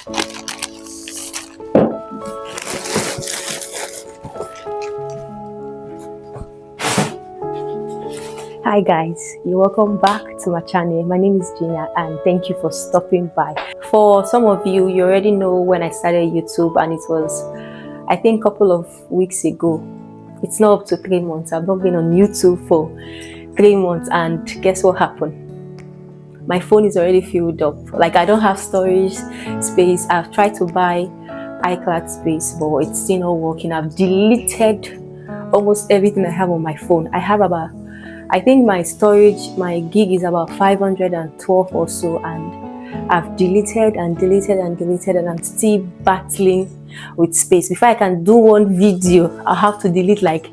Hi guys, you're welcome back to my channel. My name is Gina and thank you for stopping by. For some of you, you already know when I started YouTube, and it was, I think, a couple of weeks ago. It's not up to 3 months. I've not been on YouTube for 3 months, and guess what happened? My phone is already filled up. Like, I don't have storage space. I've tried to buy iCloud space, but it's still not working. I've deleted almost everything I have on my phone. I have about, I think my storage, my gig is about 512 or so, and I've deleted and deleted and deleted, and I'm still battling with space. Before I can do one video, I have to delete like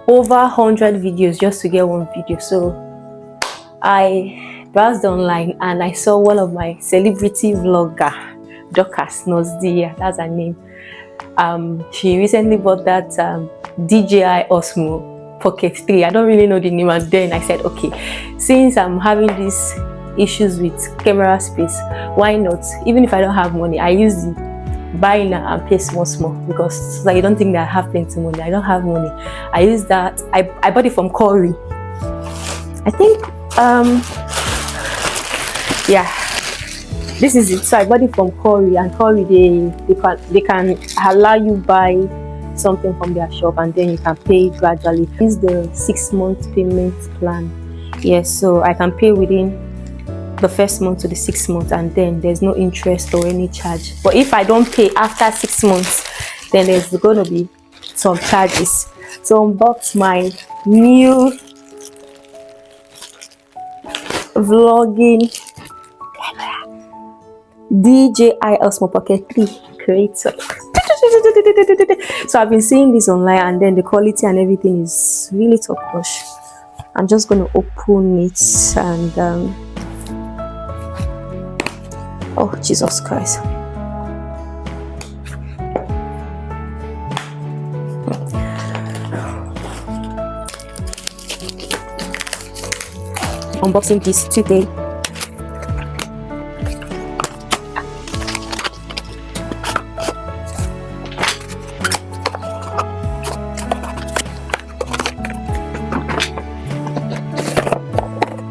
over 100 videos just to get one video. So I browsed online and I saw one of my celebrity vlogger, Dorcas Nozdia, that's her name. She recently bought that DJI Osmo Pocket 3. I don't really know the name, and then I said, okay, since I'm having these issues with camera space, why not? Even if I don't have money, I use the buy now and pay small, because like, you don't think that I have plenty money. I don't have money. I use that. I bought it from Corey, I think. Yeah, this is it. So I bought it from Corey, and Corey, they can allow you buy something from their shop and then you can pay gradually. This is the 6-month payment plan. Yes, so I can pay within the first month to the 6th month, and then there's no interest or any charge. But if I don't pay after 6 months, then there's going to be some charges. So unbox my new vlogging camera, DJI Osmo Pocket 3 Creator. So I've been seeing this online, and then the quality and everything is really top notch. I'm just going to open it and oh Jesus Christ. Unboxing this today.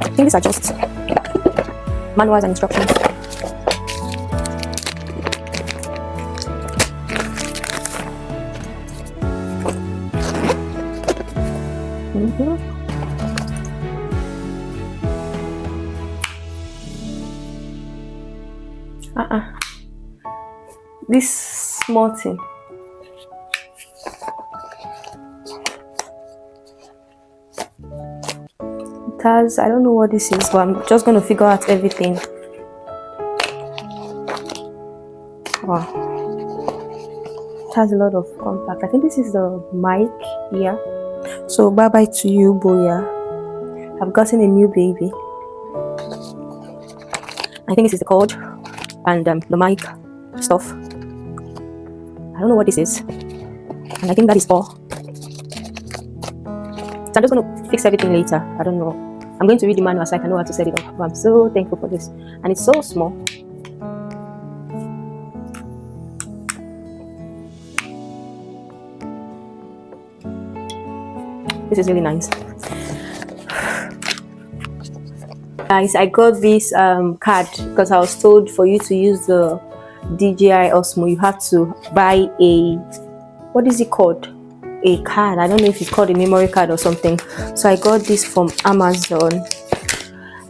I think these are just manuals and instructions. This small thing. It has, I don't know what this is, but I'm just going to figure out everything. Wow. It has a lot of contact. I think this is the mic here. So bye bye to you, Boya. I've gotten a new baby. I think this is the cord and the mic stuff. I don't know what this is, and I think that is all. So I'm just going to fix everything later. I don't know. I'm going to read the manual so I can know how to set it up. But I'm so thankful for this, and it's so small. This is really nice. Guys, I got this card because I was told for you to use the DJI Osmo, you have to buy a, what is it called? A card. I don't know if it's called a memory card or something. So I got this from Amazon.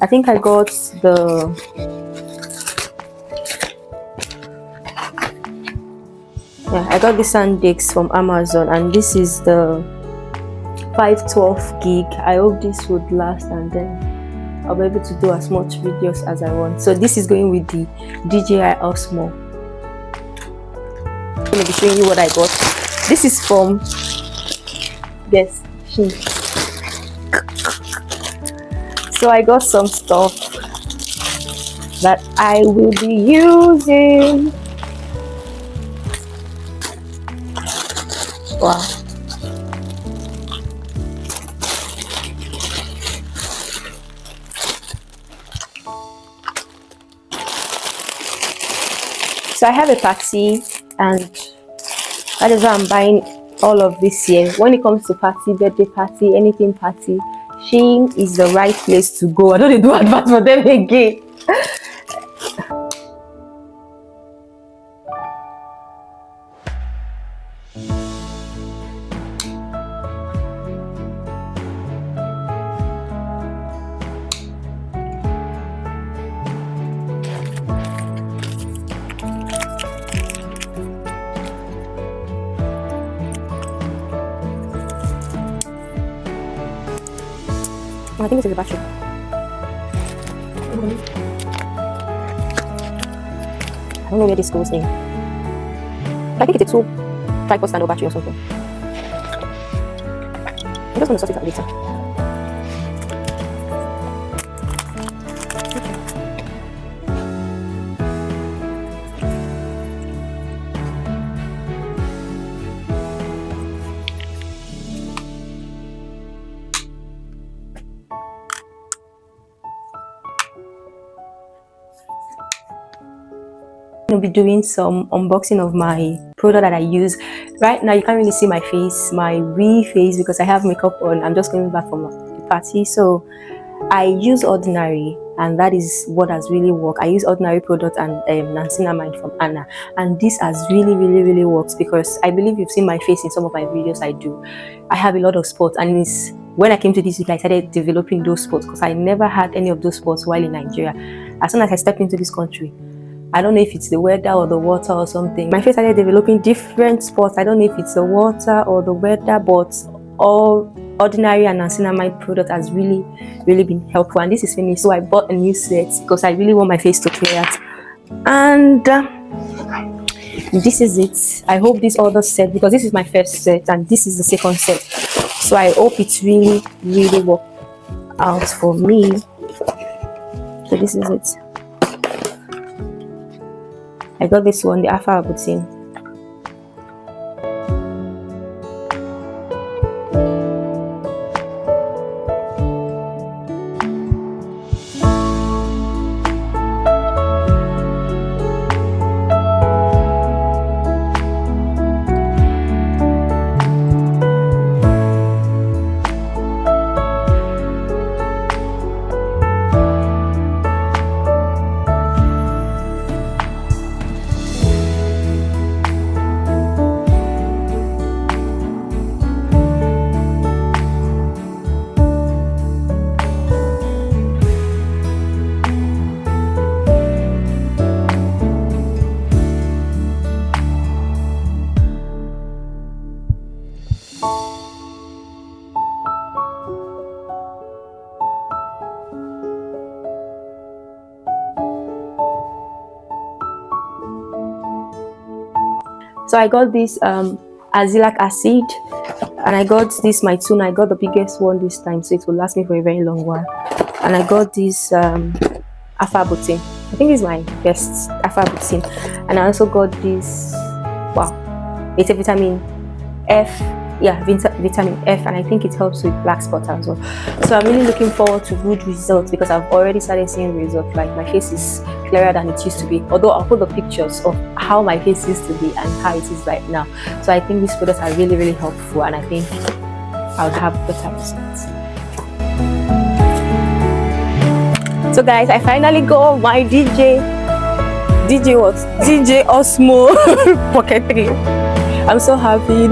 I think I got the I got the SanDisk from Amazon, and this is the 512 gig. I hope this would last, and then I'll be able to do as much videos as I want. So this is going with the DJI Osmo. I'm going to be showing you what I got. This is from So I got some stuff that I will be using. Wow. So I have a party, and that is why I'm buying all of this here. When it comes to party, birthday party, anything party, Shein is the right place to go. I don't need to do advert for them again. I think this is the battery. I don't know where this goes in. I think it's a 2 tripod stand or battery or something. I'm just going to sort it out later. I'll be doing some unboxing of my product that I use. Right now you can't really see my face, my real face, because I have makeup on. I'm just coming back from the party, so I use Ordinary, and that is what has really worked. I use Ordinary product and niacinamide from Anna, and this has really worked, because I believe you've seen my face in some of my videos I do. I have a lot of spots, and it's when I came to this week I started developing those spots, because I never had any of those spots while in Nigeria. As soon as I stepped into this country, I don't know if it's the weather or the water or something, my face started developing different spots. I don't know if it's the water or the weather, but all Ordinary and niacinamide product has really been helpful. And this is finished, so I bought a new set because I really want my face to clear out. And this is it. I hope this other set, because this is my first set and this is the second set, so I hope it's really worked out for me. So this is it. I got this one, the Alpha Button. So I got this azelaic acid, and I got this my tuna. I got the biggest one this time, so it will last me for a very long while. And I got this Alpha Button. I think this is my best Alpha Button. And I also got this, wow, it's a vitamin F. Yeah, vitamin F, and I think it helps with black spot as well. So I'm really looking forward to good results, because I've already started seeing results. Like, my face is clearer than it used to be, although I'll put the pictures of how my face used to be and how it is right now. So I think these products are really helpful, and I think I'll have better results. So guys, I finally got my DJI Osmo Pocket 3. I'm so happy.